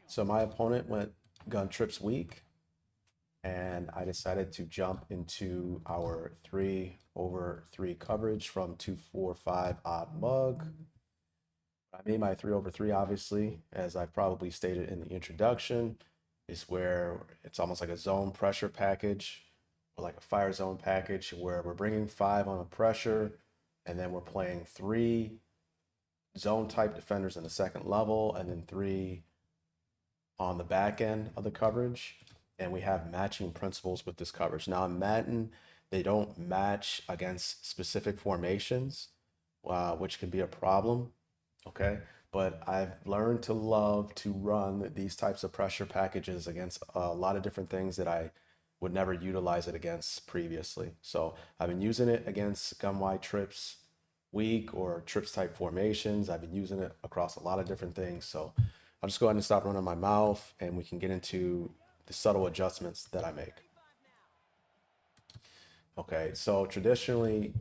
So my opponent went gun trips weak, and I decided to jump into our 3/3 coverage from 245 odd mug. I made my 3/3, obviously, as I probably stated in the introduction, is where it's almost like a zone pressure package or like a fire zone package where we're bringing 5 on a pressure, and then we're playing 3 zone type defenders in the second level, and then 3 on the back end of the coverage. And we have matching principles with this coverage. Now in Madden, they don't match against specific formations, which can be a problem. Okay. But I've learned to love to run these types of pressure packages against a lot of different things that I would never utilize it against previously. So I've been using it against gun wide trips weak or trips type formations. I've been using it across a lot of different things. So I'll just go ahead and stop running my mouth and we can get into the subtle adjustments that I make. Okay, so traditionally,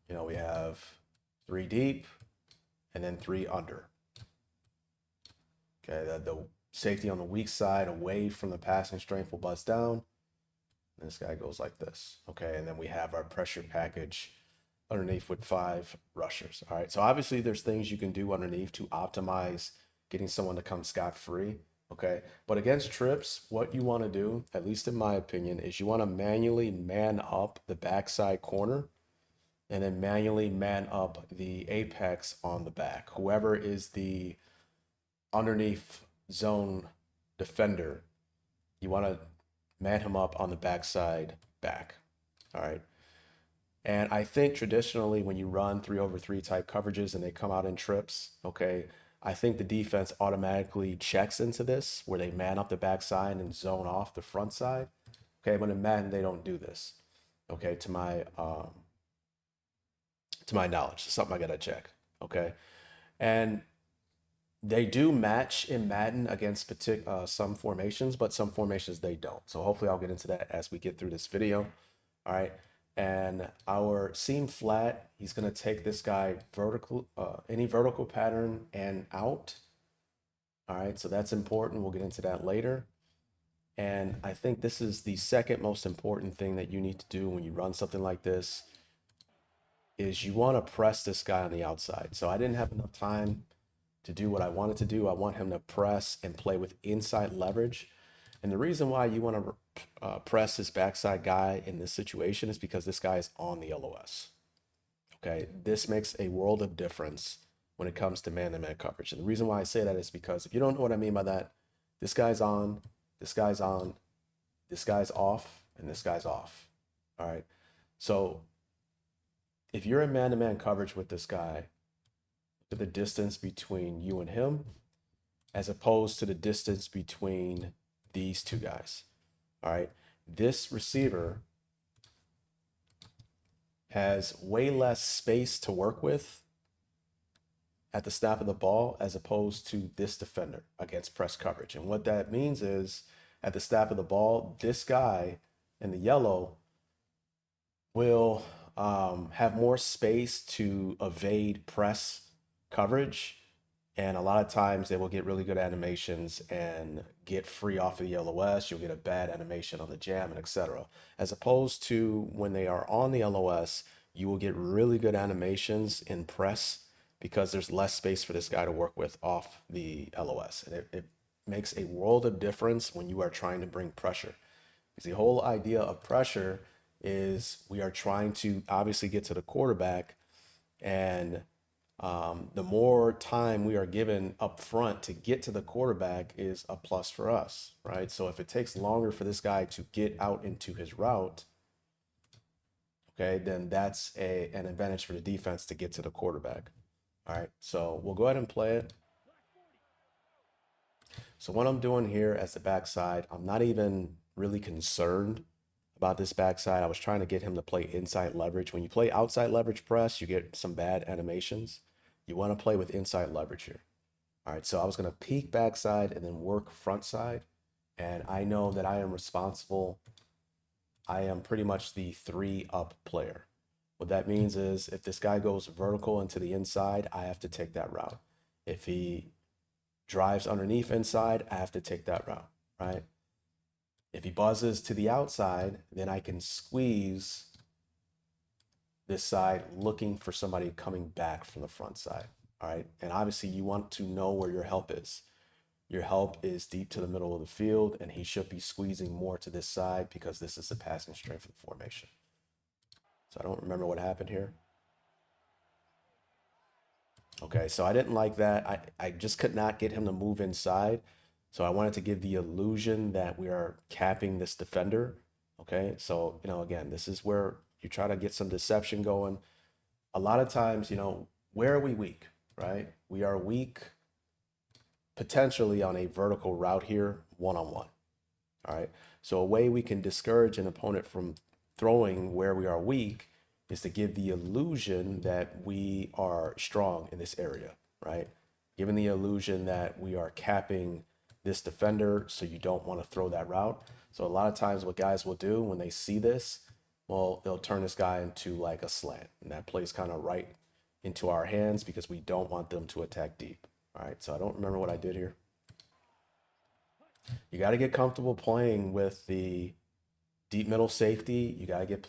we have 3 deep and then 3 under. Okay, the safety on the weak side away from the passing strength will bust down. And this guy goes like this. Okay, and then we have our pressure package underneath with 5 rushers. All right, so obviously there's things you can do underneath to optimize getting someone to come scot-free. Okay, but against trips, what you want to do, at least in my opinion, is you want to manually man up the backside corner and then manually man up the apex on the back. Whoever is the underneath zone defender, you want to man him up on the backside back. All right. And I think traditionally when you run 3/3 type coverages and they come out in trips, okay, I think the defense automatically checks into this where they man up the backside and zone off the front side. Okay, but in Madden they don't do this. Okay, to my knowledge, it's something I gotta check. Okay, and they do match in Madden against some formations, but some formations they don't. So hopefully I'll get into that as we get through this video. All right. And our seam flat, he's going to take this guy vertical, any vertical pattern and out. All right, so that's important. We'll get into that later. And I think this is the second most important thing that you need to do when you run something like this is you want to press this guy on the outside. So I didn't have enough time to do what I wanted to do. I want him to press and play with inside leverage. And the reason why you want to press this backside guy in this situation is because this guy is on the LOS. Okay, this makes a world of difference when it comes to man-to-man coverage. And the reason why I say that is because if you don't know what I mean by that, this guy's on, this guy's on, this guy's off, and this guy's off. All right, so if you're in man-to-man coverage with this guy, look at the distance between you and him as opposed to the distance between these two guys. All right, this receiver has way less space to work with at the snap of the ball as opposed to this defender against press coverage. And what that means is at the snap of the ball, this guy in the yellow will have more space to evade press coverage. And a lot of times they will get really good animations and get free off of the LOS. You'll get a bad animation on the jam and etc. As opposed to when they are on the LOS, you will get really good animations in press because there's less space for this guy to work with off the LOS. And it makes a world of difference when you are trying to bring pressure. Because the whole idea of pressure is we are trying to obviously get to the quarterback, and the more time we are given up front to get to the quarterback is a plus for us, right? So if it takes longer for this guy to get out into his route, okay, then that's an advantage for the defense to get to the quarterback. All right, so we'll go ahead and play it. So what I'm doing here as the backside, I'm not even really concerned about this backside. I was trying to get him to play inside leverage. When you play outside leverage press, you get some bad animations. You want to play with inside leverage here. All right, so I was going to peek backside and then work front side. And I know that I am responsible. I am pretty much the 3-up player. What that means is if this guy goes vertical into the inside, I have to take that route. If he drives underneath inside, I have to take that route, right? If he buzzes to the outside, then I can squeeze this side looking for somebody coming back from the front side, all right? And obviously you want to know where your help is. Your help is deep to the middle of the field, and he should be squeezing more to this side because this is the passing strength of the formation. So I don't remember what happened here. Okay, so I didn't like that. I just could not get him to move inside. So I wanted to give the illusion that we are capping this defender. Okay, so, again, this is where you try to get some deception going. A lot of times, where are we weak, right? We are weak potentially on a vertical route here, one-on-one. All right, so a way we can discourage an opponent from throwing where we are weak is to give the illusion that we are strong in this area, right? Giving the illusion that we are capping this defender so you don't want to throw that route. So a lot of times what guys will do when they see this, well, they'll turn this guy into like a slant, and that plays kind of right into our hands because we don't want them to attack deep. All right, so I don't remember what I did here. You got to get comfortable playing with the deep middle safety. You got to get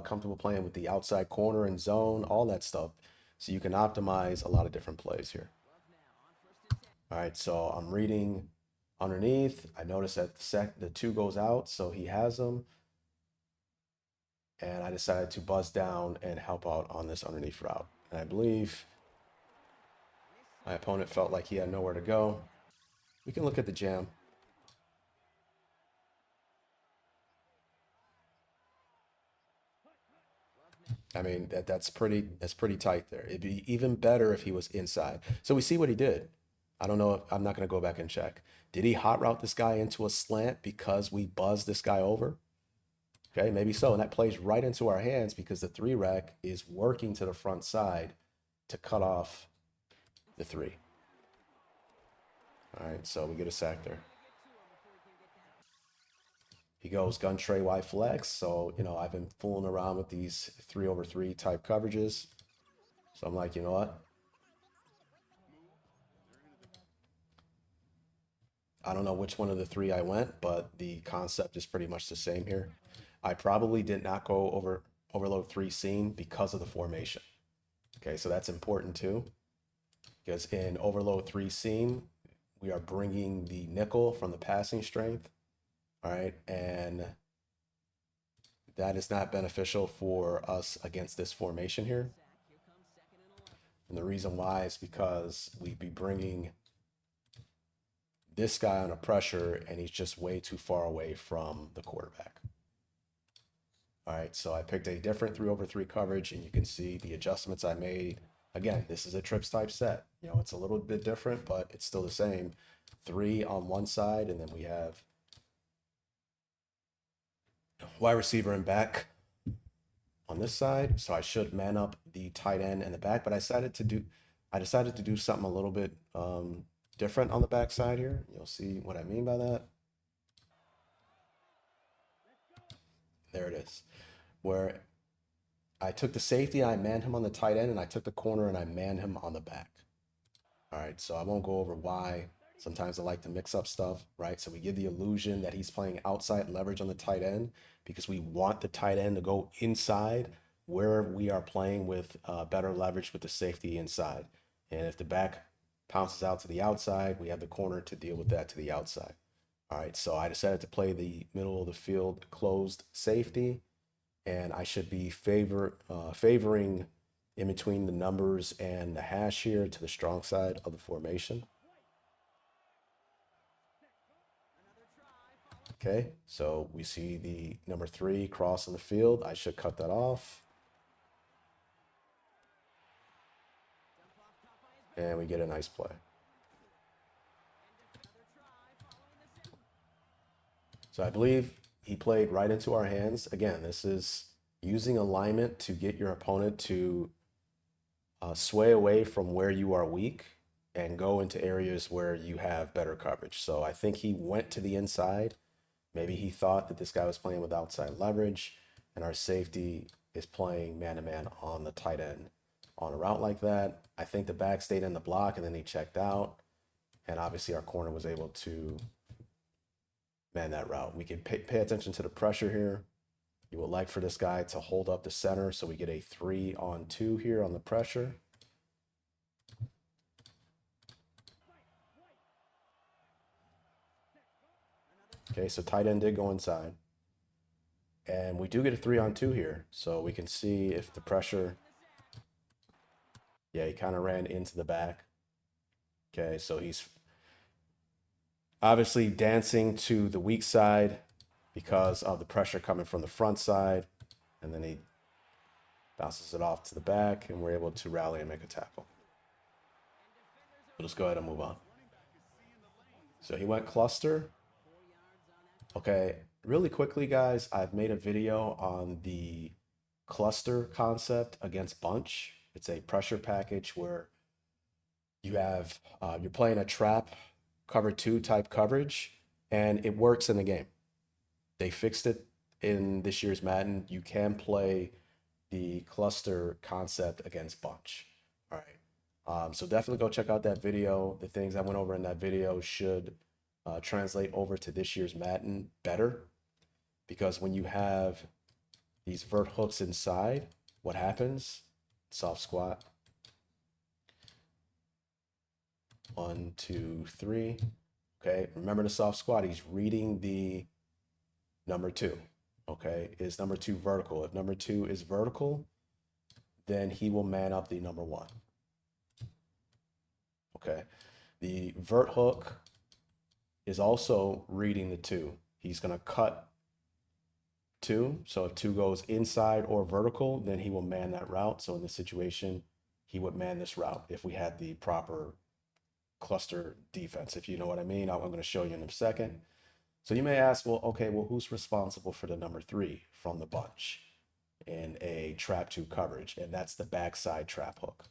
comfortable playing with the outside corner and zone, all that stuff, so you can optimize a lot of different plays here. All right, so I'm reading underneath. I notice that the 2 goes out, so he has them. And I decided to buzz down and help out on this underneath route. And I believe my opponent felt like he had nowhere to go. We can look at the jam. I mean, that's pretty tight there. It'd be even better if he was inside. So we see what he did. I don't know. I'm not going to go back and check. Did he hot route this guy into a slant because we buzzed this guy over? Okay, maybe so. And that plays right into our hands because the 3 rack is working to the front side to cut off the 3. All right, so we get a sack there. He goes gun tray Y flex. So, I've been fooling around with these 3/3 type coverages. So I'm like, you know what? I don't know which one of the 3 I went, but the concept is pretty much the same here. I probably did not go over overload 3 seam because of the formation. Okay, so that's important too. Because in overload 3 seam, we are bringing the nickel from the passing strength. All right, and that is not beneficial for us against this formation here. And the reason why is because we'd be bringing this guy under pressure and he's just way too far away from the quarterback. All right, so I picked a different 3/3 coverage, and you can see the adjustments I made. Again, this is a trips type set. It's a little bit different, but it's still the same. 3 on one side, and then we have wide receiver and back on this side. So I should man up the tight end and the back, but I decided to do something a little bit different on the back side here. You'll see what I mean by that. There it is, where I took the safety, I manned him on the tight end, and I took the corner and I manned him on the back. All right, so I won't go over why. Sometimes I like to mix up stuff, right? So we give the illusion that he's playing outside leverage on the tight end because we want the tight end to go inside where we are playing with better leverage with the safety inside. And if the back pounces out to the outside, we have the corner to deal with that to the outside. All right, so I decided to play the middle of the field closed safety, and I should be favoring in between the numbers and the hash here to the strong side of the formation. Okay, so we see the number 3 cross in the field. I should cut that off. And we get a nice play. So I believe he played right into our hands. Again, this is using alignment to get your opponent to sway away from where you are weak and go into areas where you have better coverage. So I think he went to the inside. Maybe he thought that this guy was playing with outside leverage, and our safety is playing man-to-man on the tight end on a route like that. I think the back stayed in the block, and then he checked out. And obviously our corner was able to man that route. We can pay attention to the pressure here. You would like for this guy to hold up the center, so we get a 3-on-2 here on the pressure. Okay, so tight end did go inside. And we do get a 3-on-2 here, so we can see if the pressure, yeah, he kind of ran into the back. Okay, so he's obviously dancing to the weak side because of the pressure coming from the front side, and then he bounces it off to the back, and we're able to rally and make a tackle. We'll just go ahead and move on. So he went cluster. Okay, really quickly, guys, I've made a video on the cluster concept against bunch. It's a pressure package where you have you're playing a trap cover 2 type coverage, and it works in the game. They fixed it in this year's Madden. You can play the cluster concept against bunch. All right. So definitely go check out that video. The things I went over in that video should translate over to this year's Madden better, because when you have these vert hooks inside, what happens? Soft squat. 1, 2, 3. Okay, remember the soft squat. He's reading the number 2. Okay, is number 2 vertical? If number 2 is vertical, then he will man up the number 1. Okay, the vert hook is also reading the 2. He's going to cut 2. So if 2 goes inside or vertical, then he will man that route. So in this situation, he would man this route if we had the proper cluster defense, if you know what I mean. I'm going to show you in a second. So you may ask, well, okay, well, who's responsible for the number 3 from the bunch in a trap 2 coverage? And that's the backside trap hook.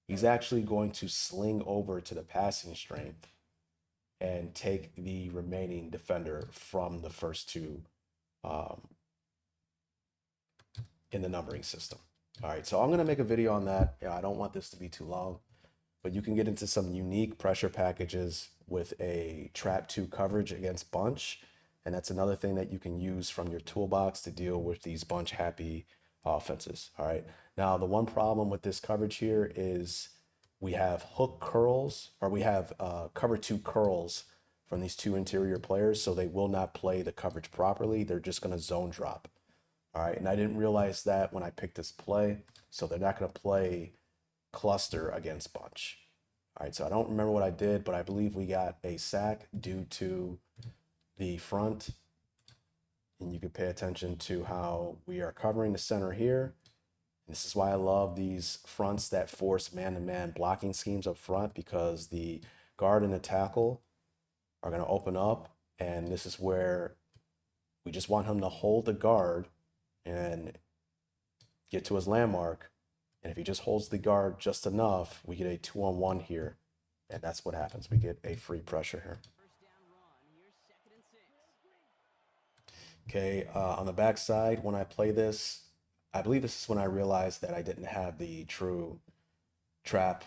He's actually going to sling over to the passing strength and take the remaining defender from the first 2 in the numbering system. All right, so I'm going to make a video on that. I don't want this to be too long, but you can get into some unique pressure packages with a trap 2 coverage against bunch. And that's another thing that you can use from your toolbox to deal with these bunch happy offenses. All right. Now, the one problem with this coverage here is we have hook curls, or we have cover 2 curls from these 2 interior players. So they will not play the coverage properly. They're just going to zone drop. All right. And I didn't realize that when I picked this play. So they're not going to play cluster against bunch. All right, so I don't remember what I did, but I believe we got a sack due to the front. And you can pay attention to how we are covering the center here. And this is why I love these fronts that force man-to-man blocking schemes up front, because the guard and the tackle are going to open up, and this is where we just want him to hold the guard and get to his landmark. And if he just holds the guard just enough, we get a 2-on-1 here. And that's what happens. We get a free pressure here. Okay, on the backside, when I play this, I believe this is when I realized that I didn't have the true trap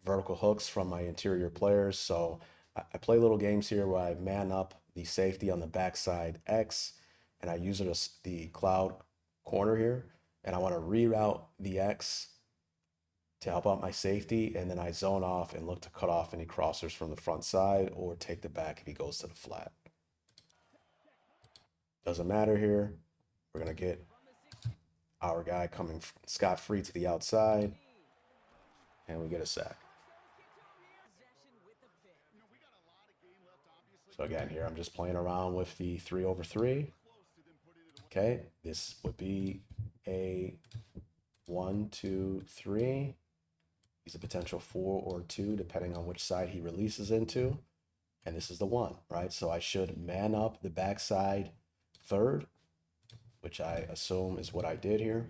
vertical hooks from my interior players. So I play little games here where I man up the safety on the backside X, and I use it as the cloud corner here. And I want to reroute the X to help out my safety, and then I zone off and look to cut off any crossers from the front side or take the back if he goes to the flat. Doesn't matter here. We're going to get our guy coming scot-free to the outside, and we get a sack. So again, here I'm just playing around with the 3-over-3. Okay, this would be a 1, 2, 3. He's a potential 4 or 2, depending on which side he releases into. And this is the 1, right? So I should man up the backside third, which I assume is what I did here,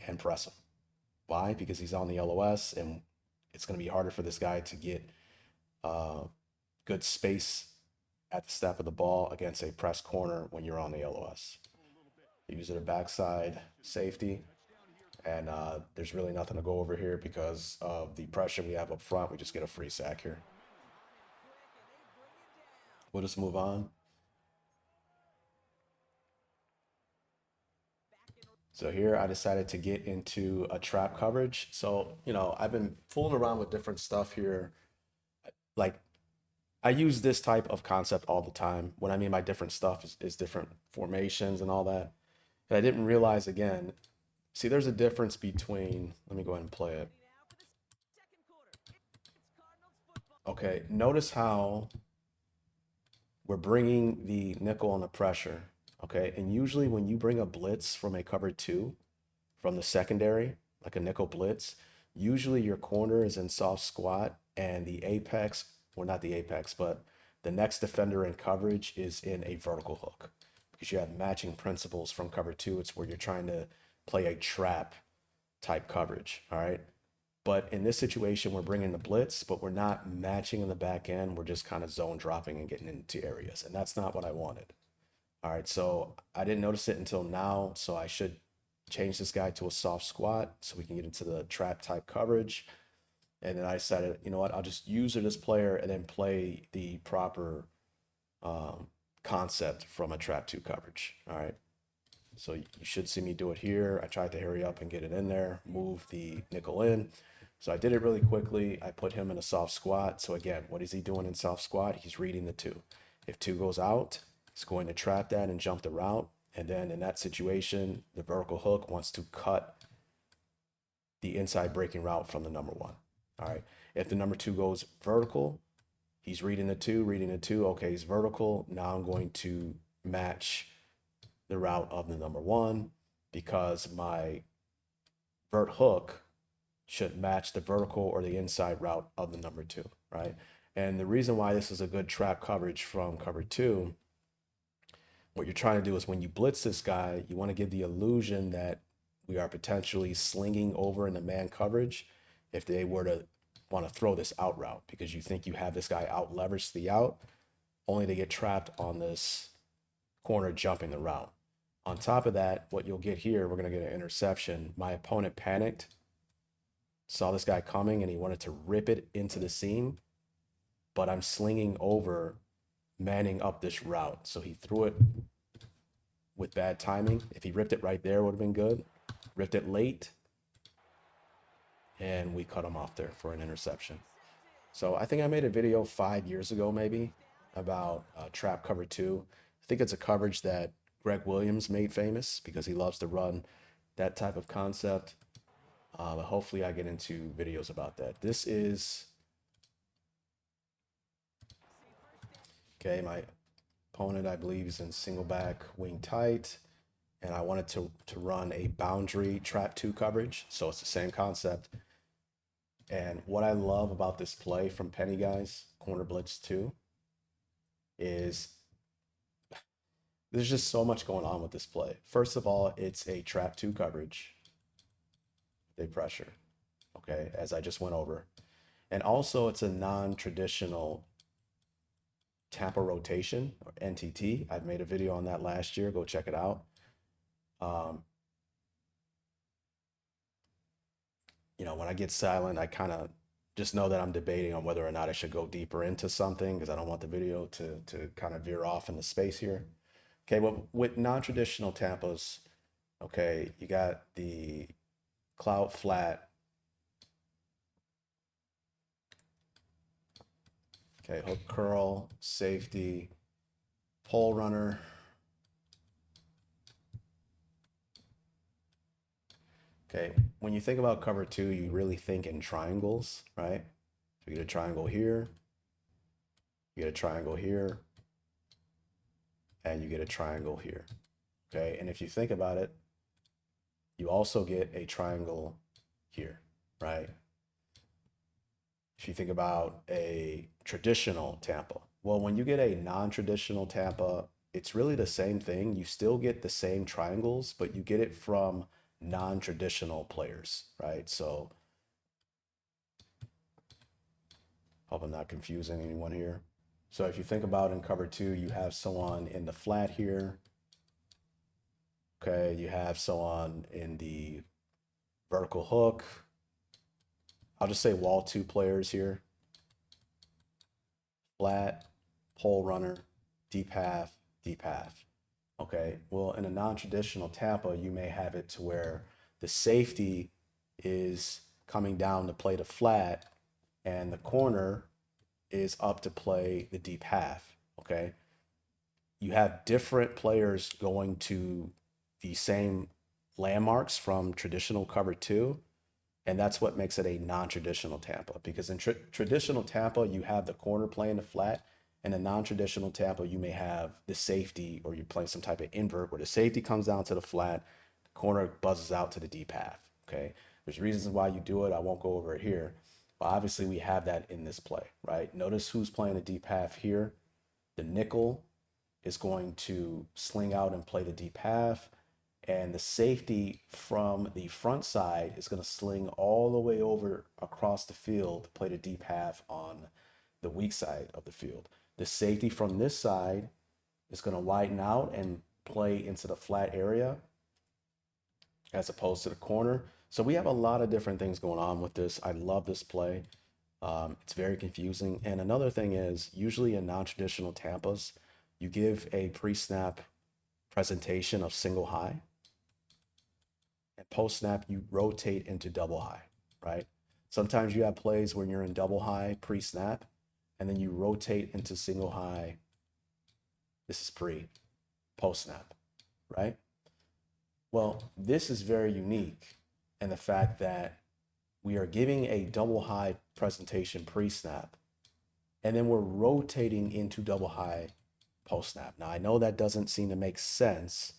and press him. Why? Because he's on the LOS, and it's going to be harder for this guy to get good space at the step of the ball against a press corner when you're on the LOS. Use it a backside safety, And there's really nothing to go over here because of the pressure we have up front. We just get a free sack here. We'll just move on. So here I decided to get into a trap coverage. So, you know, I've been fooling around with different stuff here. Like I use this type of concept all the time. What I mean by different stuff is different formations and all that. And I didn't realize again, see, there's a difference between, let me go ahead and play it. Okay, notice how we're bringing the nickel under pressure. Okay, and usually when you bring a blitz from a cover two, from the secondary, like a nickel blitz, usually your corner is in soft squat and the apex, well, not the apex, but the next defender in coverage is in a vertical hook because you have matching principles from cover two. It's where you're trying to play a trap type coverage. All right. But in this situation, we're bringing the blitz, but we're not matching in the back end. We're just kind of zone dropping and getting into areas. And that's not what I wanted. All right. So I didn't notice it until now. So I should change this guy to a soft squat so we can get into the trap type coverage. And then I decided, you know what, I'll just use this player and then play the proper concept from a trap two coverage. All right. So you should see me do it here. I tried to hurry up and get it in there, move the nickel in. So I did it really quickly. I put him in a soft squat. So again, what is he doing in soft squat? He's reading the two. If two goes out, he's going to trap that and jump the route. And then in that situation, the vertical hook wants to cut the inside breaking route from the number one. All right. If the number two goes vertical, he's reading the two, reading the two. Okay, he's vertical. Now I'm going to match the route of the number one because my vert hook should match the vertical or the inside route of the number two, right? And the reason why this is a good trap coverage from cover two, what you're trying to do is when you blitz this guy, you want to give the illusion that we are potentially slinging over in the man coverage if they were to want to throw this out route because you think you have this guy out leveraged the out, only to get trapped on this corner jumping the route. On top of that, what you'll get here, we're going to get an interception. My opponent panicked, saw this guy coming, and he wanted to rip it into the seam, but I'm slinging over, manning up this route. So he threw it with bad timing. If he ripped it right there, it would have been good. Ripped it late, and we cut him off there for an interception. So I think I made a video 5 years ago, maybe, about trap cover two. I think it's a coverage that Greg Williams made famous because he loves to run that type of concept. But hopefully I get into videos about that. This is, okay, my opponent, I believe, is in single back wing tight. And I wanted to run a boundary trap two coverage. So it's the same concept. And what I love about this play from Penny Guys, Corner Blitz 2, is there's just so much going on with this play. First of all, it's a trap two coverage. They pressure, okay, as I just went over. And also it's a non-traditional Tampa rotation, or NTT. I've made a video on that last year. Go check it out. You know, when I get silent, I kind of just know that I'm debating on whether or not I should go deeper into something because I don't want the video to kind of veer off in the space here. Okay, well, with non-traditional Tampas, okay, you got the clout flat. Okay, hook curl, safety, pole runner. Okay, when you think about cover two, you really think in triangles, right? So you get a triangle here, you get a triangle here, and you get a triangle here. Okay, and if you think about it, you also get a triangle here, right? If you think about a traditional Tampa, well, when you get a non-traditional Tampa, it's really the same thing. You still get the same triangles, but you get it from non-traditional players, right? So hope I'm not confusing anyone here. So if you think about in cover two, you have someone in the flat here. Okay, you have someone in the vertical hook. I'll just say wall 2 players here. Flat, pole runner, deep half, deep half. Okay, well, in a non-traditional Tampa, you may have it to where the safety is coming down to play the flat and the corner is up to play the deep half. Okay, you have different players going to the same landmarks from traditional cover 2, and that's what makes it a non-traditional Tampa, because in traditional Tampa, you have the corner playing the flat. And in non-traditional Tampa, you may have the safety, or you're playing some type of invert where the safety comes down to the flat, the corner buzzes out to the deep half. Okay. There's reasons why you do it. I won't go over it here. But obviously we have that in this play, right? Notice who's playing the deep half here. The nickel is going to sling out and play the deep half. And the safety from the front side is going to sling all the way over across the field to play the deep half on the weak side of the field. The safety from this side is going to widen out and play into the flat area as opposed to the corner. So we have a lot of different things going on with this. I love this play. It's very confusing. And another thing is, usually in non-traditional Tampas, you give a pre-snap presentation of single high. And post-snap, you rotate into double high, right? Sometimes you have plays when you're in double high pre-snap, and then you rotate into single high. This is post-snap, right? Well, this is very unique in the fact that we are giving a double high presentation pre-snap, and then we're rotating into double high post-snap. Now, I know that doesn't seem to make sense,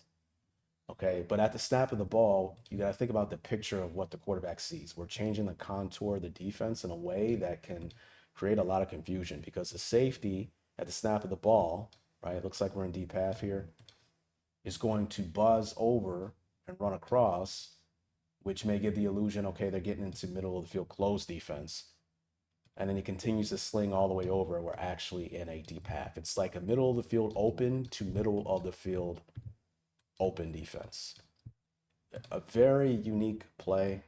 okay, but at the snap of the ball, you got to think about the picture of what the quarterback sees. We're changing the contour of the defense in a way that can create a lot of confusion, because the safety at the snap of the ball, right, it looks like we're in deep half here, is going to buzz over and run across, which may give the illusion, okay, they're getting into middle of the field closed defense. And then he continues to sling all the way over, and we're actually in a deep half. It's like a middle of the field open to middle of the field open defense. A very unique play.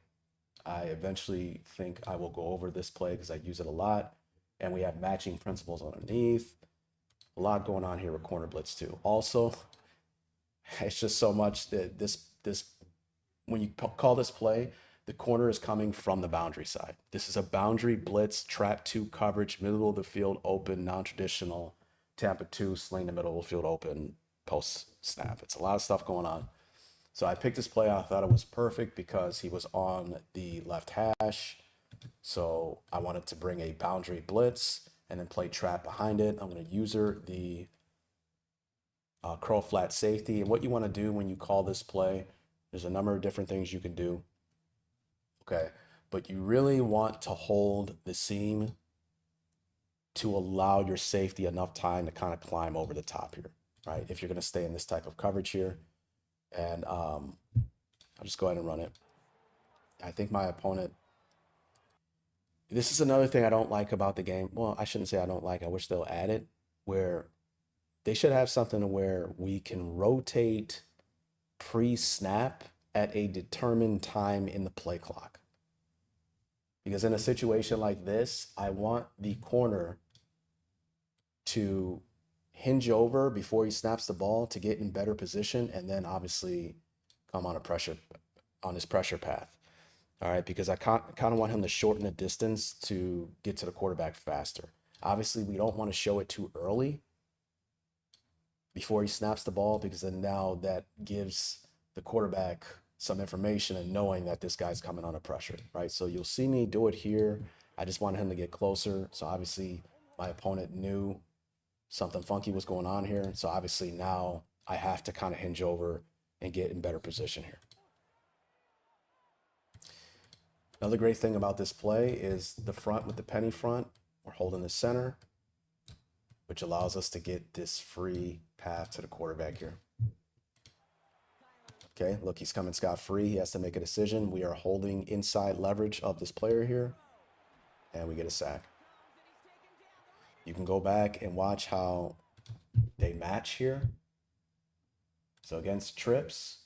I eventually think I will go over this play because I use it a lot. And we have matching principles underneath. A lot going on here with corner blitz too. Also, it's just so much that this when you call this play, the corner is coming from the boundary side. This is a boundary blitz, trap 2 coverage, middle of the field open, non-traditional, Tampa 2, sling the middle of the field open, post snap. It's a lot of stuff going on. So I picked this play. I thought it was perfect because he was on the left hash. So I wanted to bring a boundary blitz and then play trap behind it. I'm going to user the curl flat safety. And what you want to do when you call this play, there's a number of different things you can do. Okay, but you really want to hold the seam to allow your safety enough time to kind of climb over the top here, right? If you're going to stay in this type of coverage here. And I'll just go ahead and run it. I think my opponent, this is another thing I don't like about the game. Well, I shouldn't say I don't like, I wish they'll add it, where they should have something where we can rotate pre-snap at a determined time in the play clock. Because in a situation like this, I want the corner to hinge over before he snaps the ball to get in better position, and then obviously come on his pressure path. All right, because I kind of want him to shorten the distance to get to the quarterback faster. Obviously, we don't want to show it too early before he snaps the ball, because then now that gives the quarterback some information and knowing that this guy's coming under pressure, right? So you'll see me do it here. I just wanted him to get closer. So obviously my opponent knew something funky was going on here. So obviously now I have to kind of hinge over and get in better position here. Another great thing about this play is the front with the penny front. We're holding the center, which allows us to get this free path to the quarterback here. Okay, look, he's coming scot-free. He has to make a decision. We are holding inside leverage of this player here, and we get a sack. You can go back and watch how they match here. So against trips,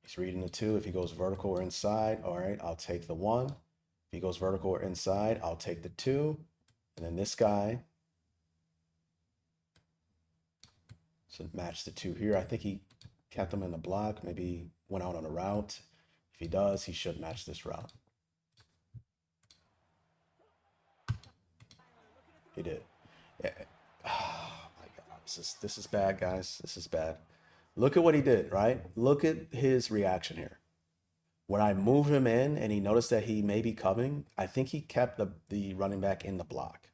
He's reading the 2. If he goes vertical or inside, all right, I'll take the 1. If he goes vertical or inside, I'll take the 2. And then this guy, so match the 2 here. I think he kept him in the block, maybe went out on a route. If he does, he should match this route. He did. Yeah. Oh my God, this is bad, guys. This is bad. Look at what he did, right? Look at his reaction here. When I move him in and he noticed that he may be coming, I think he kept the running back in the block.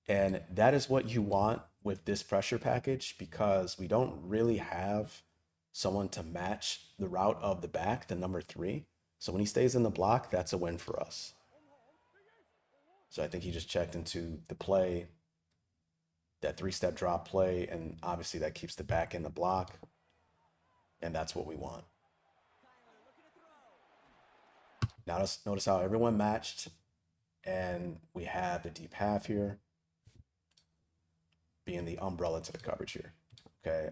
And that is what you want with this pressure package, because we don't really have someone to match the route of the back, the number 3. So when he stays in the block, that's a win for us. So I think he just checked into the play, that 3-step drop play, and obviously that keeps the back in the block. And that's what we want. Now notice how everyone matched, and we have the deep half here being the umbrella to the coverage here. Okay,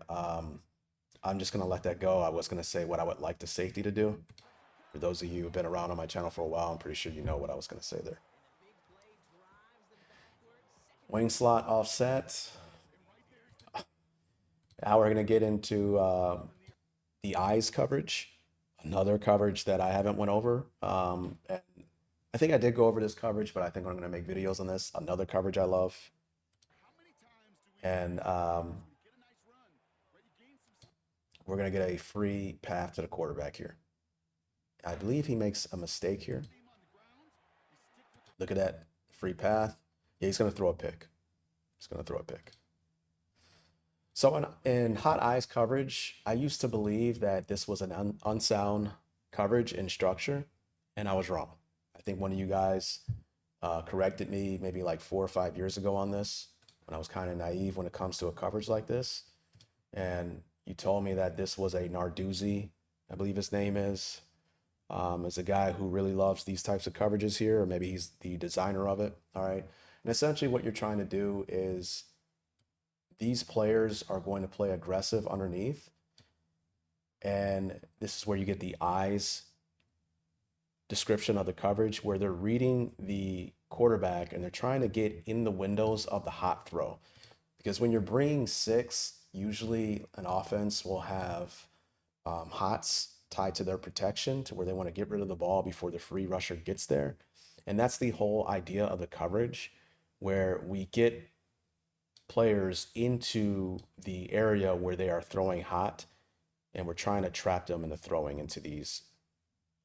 I'm just gonna let that go. I was gonna say what I would like the safety to do. For those of you who've been around on my channel for a while, I'm pretty sure you know what I was gonna say there. Wing slot offset. Now we're gonna get into the eyes coverage. Another coverage that I haven't went over. And I think I did go over this coverage, but I think I'm going to make videos on this. Another coverage I love. And we're going to get a free path to the quarterback here. I believe he makes a mistake here. Look at that free path. Yeah, he's going to throw a pick. He's going to throw a pick. So in hot eyes coverage, I used to believe that this was an unsound coverage in structure, and I was wrong. I think one of you guys corrected me maybe like 4 or 5 years ago on this, when I was kind of naive when it comes to a coverage like this. And you told me that this was a Narduzzi, I believe his name is a guy who really loves these types of coverages here, or maybe he's the designer of it. All right. And essentially what you're trying to do is, these players are going to play aggressive underneath. And this is where you get the eyes description of the coverage, where they're reading the quarterback and they're trying to get in the windows of the hot throw. Because when you're bringing 6, usually an offense will have hots tied to their protection, to where they want to get rid of the ball before the free rusher gets there. And that's the whole idea of the coverage, where we get players into the area where they are throwing hot, and we're trying to trap them into throwing into these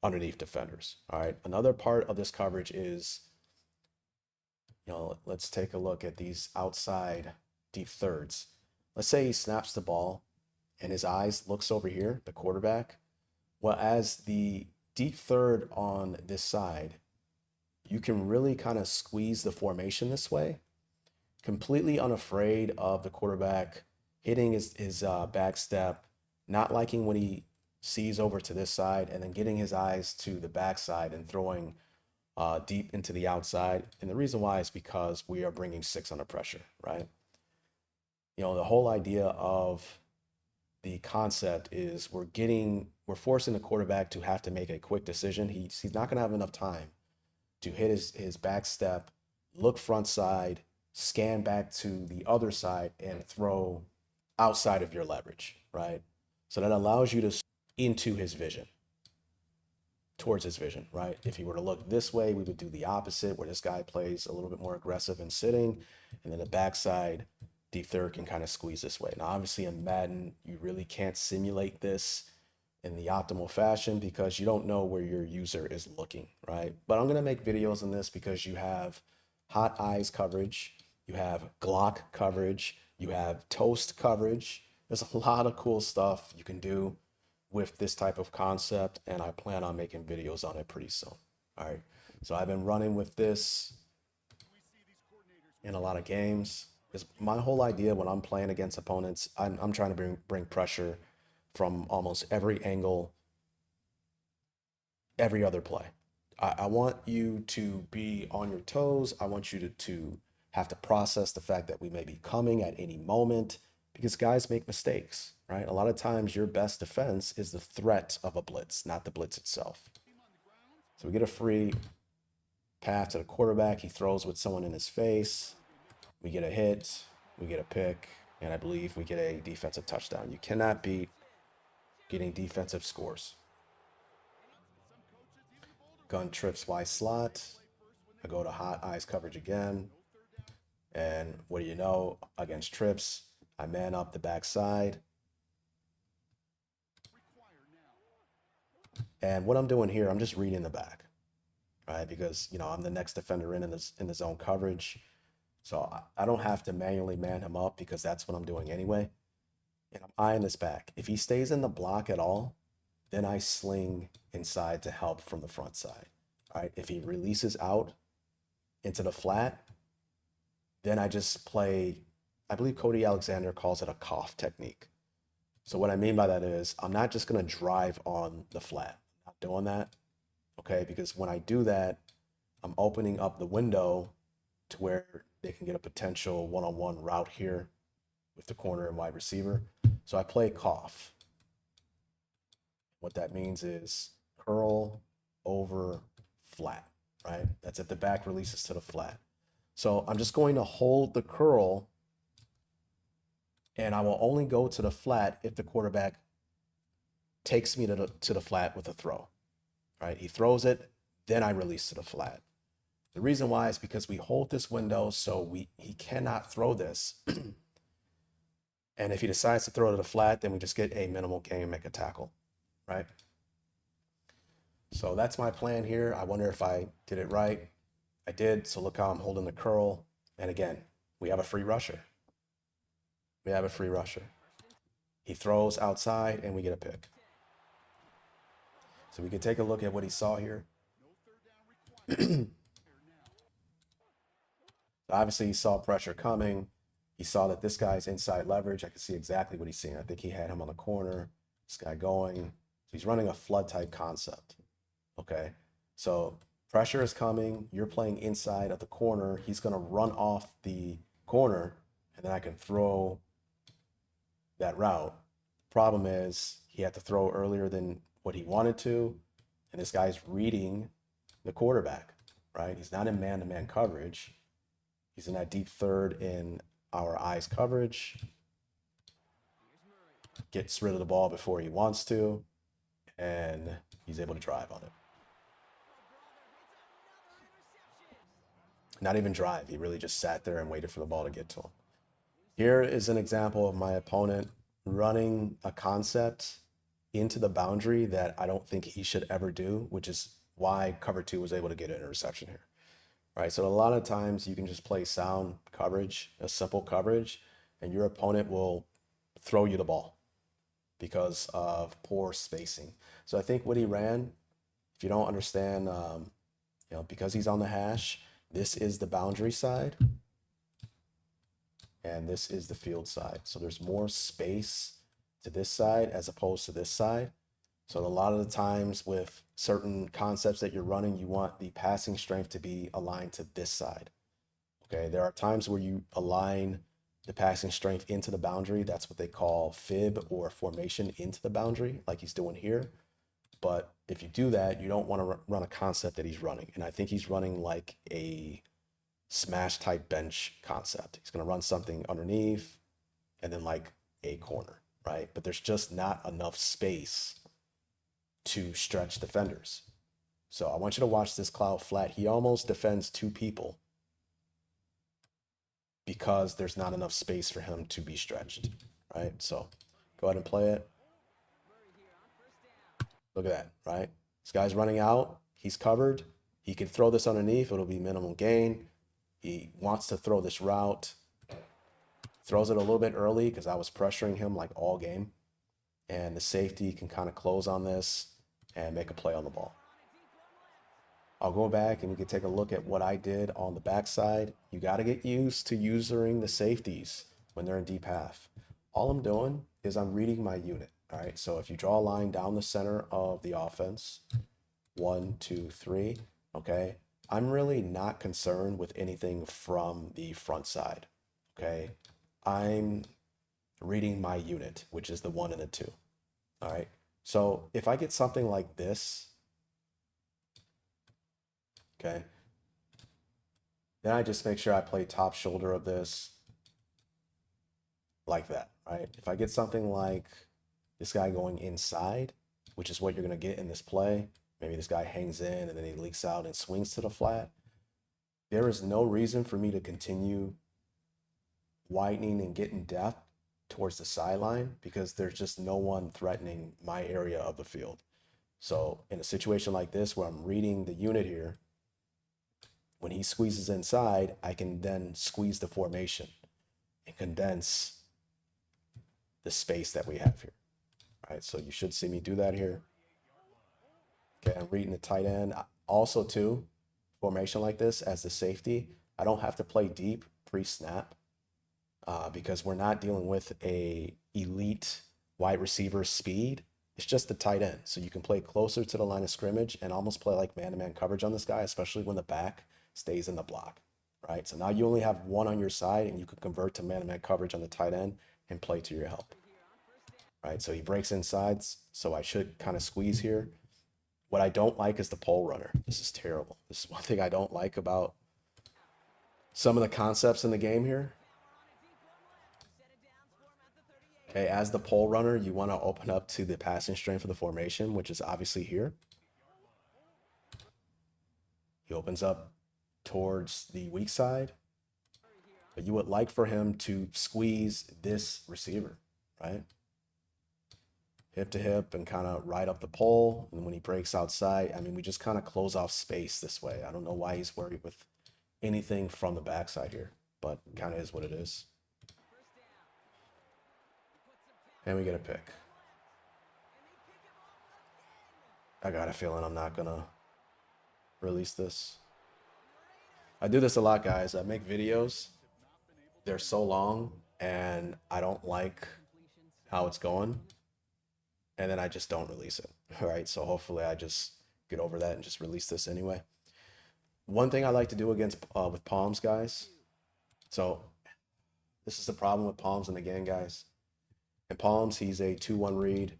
underneath defenders. All right. Another part of this coverage is, let's take a look at these outside deep thirds. Let's say he snaps the ball and his eyes looks over here, the quarterback. Well, as the deep third on this side, you can really kind of squeeze the formation this way, completely unafraid of the quarterback hitting his back step, not liking when he sees over to this side, and then getting his eyes to the backside and throwing deep into the outside. And the reason why is because we are bringing 6 under pressure, right? The whole idea of the concept is we're forcing the quarterback to have to make a quick decision. He's not going to have enough time to hit his back step, look front side, scan back to the other side, and throw outside of your leverage, right? So that allows you to into his vision, towards his vision, right? If he were to look this way, we would do the opposite, where this guy plays a little bit more aggressive and sitting, and then the backside deep third can kind of squeeze this way. Now, obviously in Madden, you really can't simulate this in the optimal fashion because you don't know where your user is looking, right? But I'm going to make videos on this because you have hot eyes coverage, you have Glock coverage, you have toast coverage. There's a lot of cool stuff you can do with this type of concept, and I plan on making videos on it pretty soon. All right. So I've been running with this in a lot of games. Because my whole idea when I'm playing against opponents, I'm trying to bring pressure from almost every angle, every other play. I want you to be on your toes. I want you to have to process the fact that we may be coming at any moment, because guys make mistakes, right? A lot of times your best defense is the threat of a blitz, not the blitz itself. So we get a free path to the quarterback. He throws with someone in his face. We get a hit, we get a pick, and I believe we get a defensive touchdown. You cannot beat getting defensive scores. Gun trips Y slot. I go to hot eyes coverage again. And what do you know? Against trips, I man up the backside. And what I'm doing here, I'm just reading the back, right? Because, you know, I'm the next defender in the zone coverage. So I don't have to manually man him up because that's what I'm doing anyway. And I'm eyeing this back. If he stays in the block at all, then I sling inside to help from the front side. All right. If he releases out into the flat, then I just play, I believe Cody Alexander calls it a C.O.F technique. So what I mean by that is I'm not just going to drive on the flat. I'm not doing that. Okay. Because when I do that, I'm opening up the window to where they can get a potential one-on-one route here with the corner and wide receiver. So I play C.O.F. What that means is curl over flat, right? That's if the back releases to the flat. So I'm just going to hold the curl and I will only go to the flat if the quarterback takes me to the flat with a throw, right? He throws it, then I release to the flat. The reason why is because we hold this window so he cannot throw this. And if he decides to throw it to the flat, then we just get a minimal gain and make a tackle, right? So that's my plan here. I wonder if I did it right. I did. So look how I'm holding the curl. And again, we have a free rusher. We have a free rusher. He throws outside and we get a pick. So we can take a look at what he saw here. Obviously, he saw pressure coming. He saw that this guy's inside leverage. I can see exactly what he's seeing. I think he had him on the corner. This guy going. So he's running a flood type concept. Okay. So pressure is coming. You're playing inside of the corner. He's going to run off the corner, and then I can throw that route. Problem is, he had to throw earlier than what he wanted to, and this guy's reading the quarterback, right? He's not in man-to-man coverage. He's in that deep third in our eyes coverage. Gets rid of the ball before he wants to, and he's able to drive on it. Not even drive. He really just sat there and waited for the ball to get to him. Here is an example of my opponent running a concept into the boundary that I don't think he should ever do, which is why cover two was able to get an interception here. Right, so a lot of times you can just play sound coverage, a simple coverage, and your opponent will throw you the ball because of poor spacing. So I think what he ran, if you don't understand, because he's on the hash, this is the boundary side, and this is the field side. So there's more space to this side as opposed to this side. So a lot of the times with certain concepts that you're running, you want the passing strength to be aligned to this side. Okay, there are times where you align the passing strength into the boundary. That's what they call fib or formation into the boundary, like he's doing here. But if you do that, you don't want to run a concept that he's running. And I think he's running like a smash type bench concept. He's going to run something underneath and then like a corner, right? But there's just not enough space to stretch defenders. So I want you to watch this cloud flat. He almost defends two people because there's not enough space for him to be stretched, right? So go ahead and play it. Look at that, right? This guy's running out. He's covered. He can throw this underneath. It'll be minimal gain. He wants to throw this route. Throws it a little bit early because I was pressuring him like all game. And the safety can kind of close on this and make a play on the ball. I'll go back and you can take a look at what I did on the backside. You got to get used to using the safeties when they're in deep half. All I'm doing is I'm reading my unit. All right, so if you draw a line down the center of the offense, 1, 2, 3, okay, I'm really not concerned with anything from the front side, okay? I'm reading my unit, which is the 1 and the 2. All right. So if I get something like this, okay, then I just make sure I play top shoulder of this like that, right? If I get something like this guy going inside, which is what you're going to get in this play, maybe this guy hangs in and then he leaks out and swings to the flat, there is no reason for me to continue widening and getting depth towards the sideline because there's just no one threatening my area of the field. So in a situation like this where I'm reading the unit here, when he squeezes inside, I can then squeeze the formation and condense the space that we have here. All right, so you should see me do that here. Okay, I'm reading the tight end. Also, too, formation like this as the safety, I don't have to play deep pre-snap because we're not dealing with a elite wide receiver speed. It's just the tight end. So you can play closer to the line of scrimmage and almost play like man-to-man coverage on this guy, especially when the back stays in the block, right? So now you only have one on your side and you can convert to man-to-man coverage on the tight end and play to your help, right? So he breaks inside, so I should kind of squeeze here. What I don't like is the pole runner. This is terrible. This is one thing I don't like about some of the concepts in the game here. Okay, as the pole runner, you want to open up to the passing strength of the formation, which is obviously here. He opens up towards the weak side, but you would like for him to squeeze this receiver, right? Hip to hip and kind of ride up the pole. And when he breaks outside, I mean, we just kind of close off space this way. I don't know why he's worried with anything from the backside here, but kind of is what it is. And we get a pick. I got a feeling I'm not gonna release this. I do this a lot, guys. I make videos. They're so long and I don't like how it's going. And then I just don't release it. All right. So hopefully I just get over that and just release this anyway. One thing I like to do against with palms, guys. So this is the problem with palms in the game, guys. In palms, he's a 2-1 read.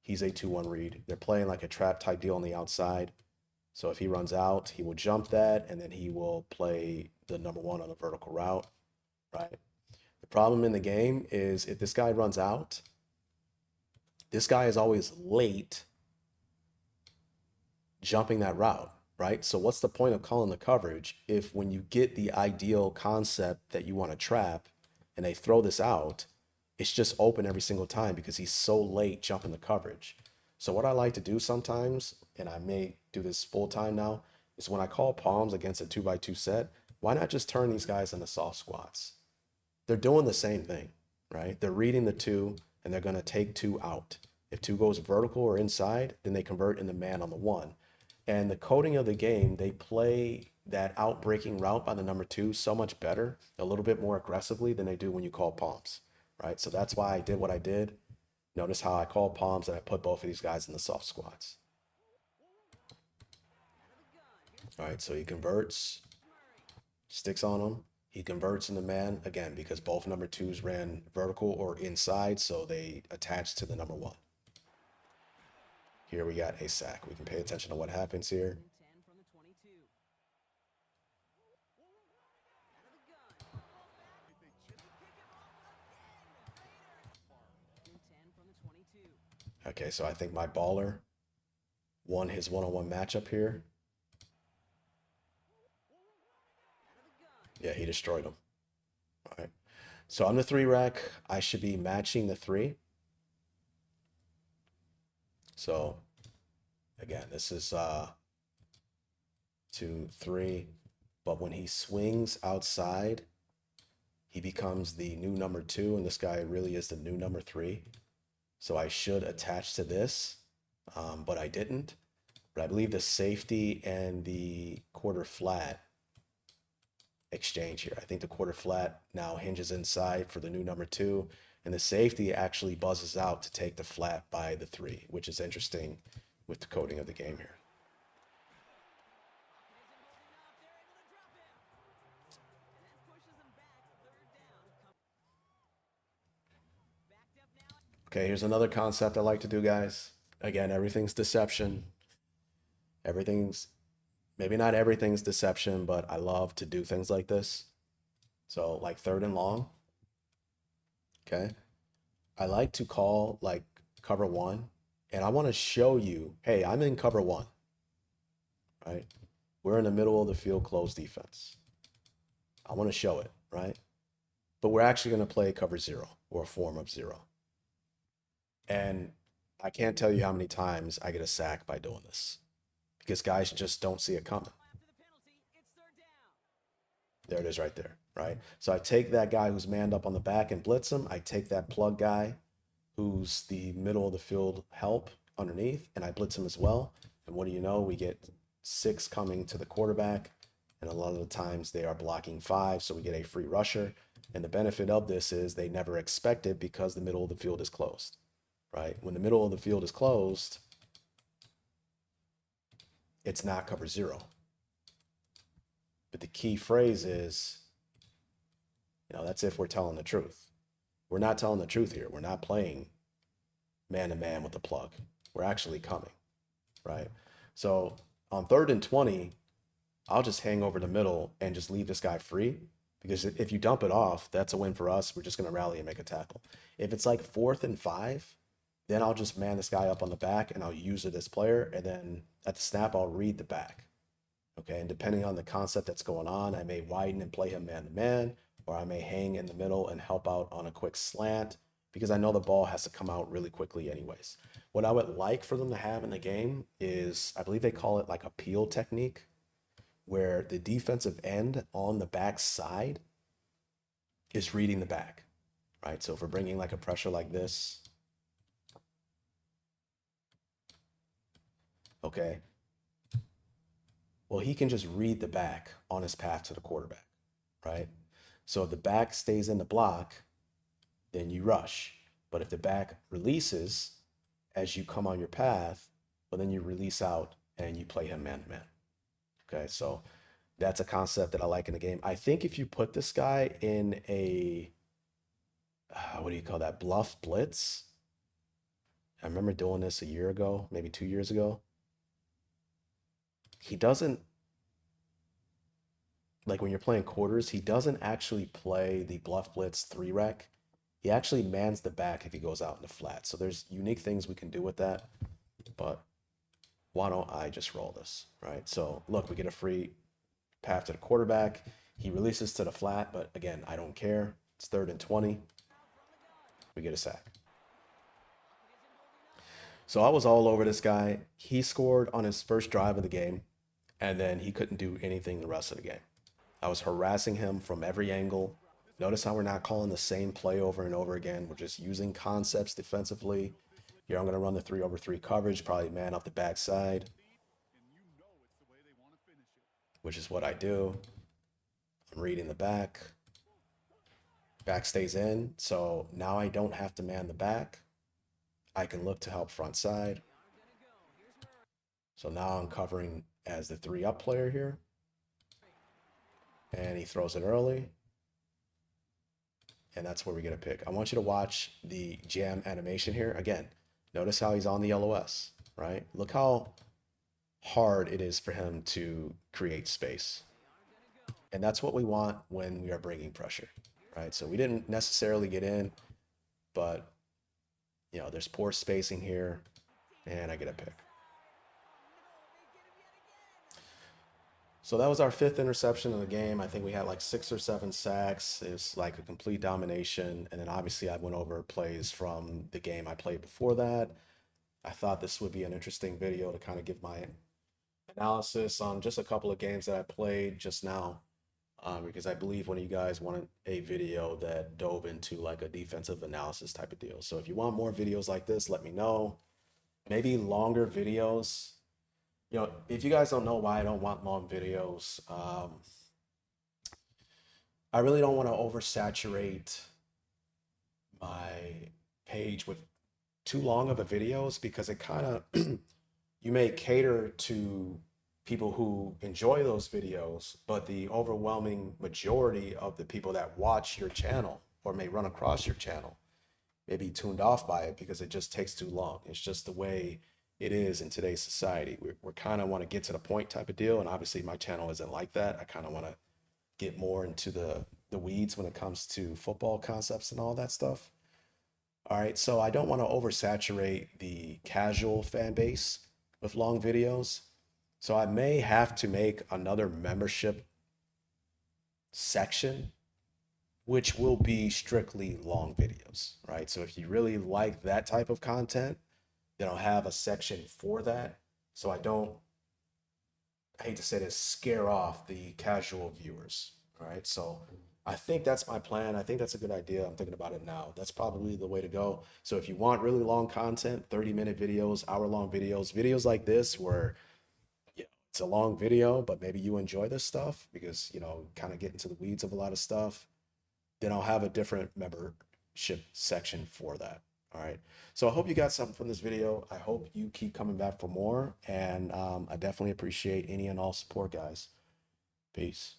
He's a 2-1 read. They're playing like a trap type deal on the outside. So if he runs out, he will jump that, and then he will play the number 1 on a vertical route, right? The problem in the game is if this guy runs out, this guy is always late jumping that route, right? So what's the point of calling the coverage if when you get the ideal concept that you want to trap and they throw this out, it's just open every single time because he's so late jumping the coverage. So what I like to do sometimes, and I may do this full time now, is when I call palms against a 2x2 set, why not just turn these guys into soft squats? They're doing the same thing, right? They're reading the 2 and they're going to take 2 out. If 2 goes vertical or inside, then they convert into man on the 1. And the coding of the game, they play that out-breaking route by the number 2 so much better, a little bit more aggressively than they do when you call palms, right? So that's why I did what I did. Notice how I call palms and I put both of these guys in the soft squats. All right, so he converts, sticks on him. He converts into man, again, because both number 2s ran vertical or inside, so they attached to the number 1. Here we got a sack. We can pay attention to what happens here. Okay, so I think my baller won his one-on-one matchup here. Yeah, he destroyed him. All right. So on the 3 rack, I should be matching the 3. So again, this is 2, 3. But when he swings outside, he becomes the new number 2, and this guy really is the new number 3. So I should attach to this, but I didn't. But I believe the safety and the quarter flat exchange here. I think the quarter flat now hinges inside for the new number 2, and the safety actually buzzes out to take the flat by the 3, which is interesting with the coding of the game here. Okay, here's another concept I like to do, guys. Again, everything's deception. Everything's, maybe not everything's deception, but I love to do things like this. So like 3rd and long, okay? I like to call like cover 1, and I want to show you, hey, I'm in cover 1, right? We're in the middle of the field closed defense. I want to show it, right? But we're actually going to play cover 0 or a form of 0. And I can't tell you how many times I get a sack by doing this because guys just don't see it coming. There it is right there, right? So I take that guy who's manned up on the back and blitz him. I take that plug guy who's the middle of the field help underneath, and I blitz him as well. And what do you know? We get 6 coming to the quarterback, and a lot of the times they are blocking 5, so we get a free rusher. And the benefit of this is they never expect it because the middle of the field is closed, right? When the middle of the field is closed, it's not cover 0. But the key phrase is, that's if we're telling the truth. We're not telling the truth here. We're not playing man-to-man with the plug. We're actually coming, right? So on 3rd and 20, I'll just hang over the middle and just leave this guy free, because if you dump it off, that's a win for us. We're just going to rally and make a tackle. If it's like 4th and 5, then I'll just man this guy up on the back and I'll use it as player. And then at the snap, I'll read the back. Okay. And depending on the concept that's going on, I may widen and play him man to man, or I may hang in the middle and help out on a quick slant because I know the ball has to come out really quickly anyways. What I would like for them to have in the game is, I believe they call it like a peel technique, where the defensive end on the back side is reading the back, right? So if we're bringing like a pressure like this, okay, well, he can just read the back on his path to the quarterback, right? So if the back stays in the block, then you rush. But if the back releases as you come on your path, well, then you release out and you play him man to man. Okay, so that's a concept that I like in the game. I think if you put this guy in a, what do you call that, bluff blitz? I remember doing this a year ago, maybe 2 years ago. He doesn't, like when you're playing quarters, he doesn't actually play the bluff blitz 3-rec. He actually mans the back if he goes out in the flat. So there's unique things we can do with that, but why don't I just roll this, right? So look, we get a free path to the quarterback. He releases to the flat, but again, I don't care. It's 3rd and 20. We get a sack. So I was all over this guy. He scored on his first drive of the game, and then he couldn't do anything the rest of the game. I was harassing him from every angle. Notice how we're not calling the same play over and over again. We're just using concepts defensively. Here I'm going to run the 3-over-3 coverage, probably man off the backside, which is what I do. I'm reading the back. Back stays in. So now I don't have to man the back. I can look to help front side. So now I'm covering as the 3-up player here. And he throws it early. And that's where we get a pick. I want you to watch the jam animation here. Again, notice how he's on the LOS, right? Look how hard it is for him to create space. And that's what we want when we are bringing pressure, right? So we didn't necessarily get in, but, there's poor spacing here, and I get a pick. So that was our 5th interception of the game. I think we had like 6 or 7 sacks. It was like a complete domination. And then obviously I went over plays from the game I played before that. I thought this would be an interesting video to kind of give my analysis on just a couple of games that I played just now. Because I believe one of you guys wanted a video that dove into like a defensive analysis type of deal. So if you want more videos like this, let me know. Maybe longer videos. If you guys don't know why I don't want long videos, I really don't want to oversaturate my page with too long of a videos, because it kind of, you may cater to people who enjoy those videos, but the overwhelming majority of the people that watch your channel or may run across your channel maybe tuned off by it because it just takes too long. It's just the way it is in today's society. We're kind of want to get to the point type of deal. And obviously my channel isn't like that. I kind of want to get more into the weeds when it comes to football concepts and all that stuff. All right, so I don't want to oversaturate the casual fan base with long videos. So I may have to make another membership section, which will be strictly long videos, right? So if you really like that type of content, then I'll have a section for that. So I hate to say this, scare off the casual viewers, all right? So I think that's my plan. I think that's a good idea. I'm thinking about it now. That's probably the way to go. So if you want really long content, 30-minute videos, hour-long videos, videos like this where it's a long video, but maybe you enjoy this stuff because, kind of get into the weeds of a lot of stuff, then I'll have a different membership section for that. All right. So I hope you got something from this video. I hope you keep coming back for more. And I definitely appreciate any and all support, guys. Peace.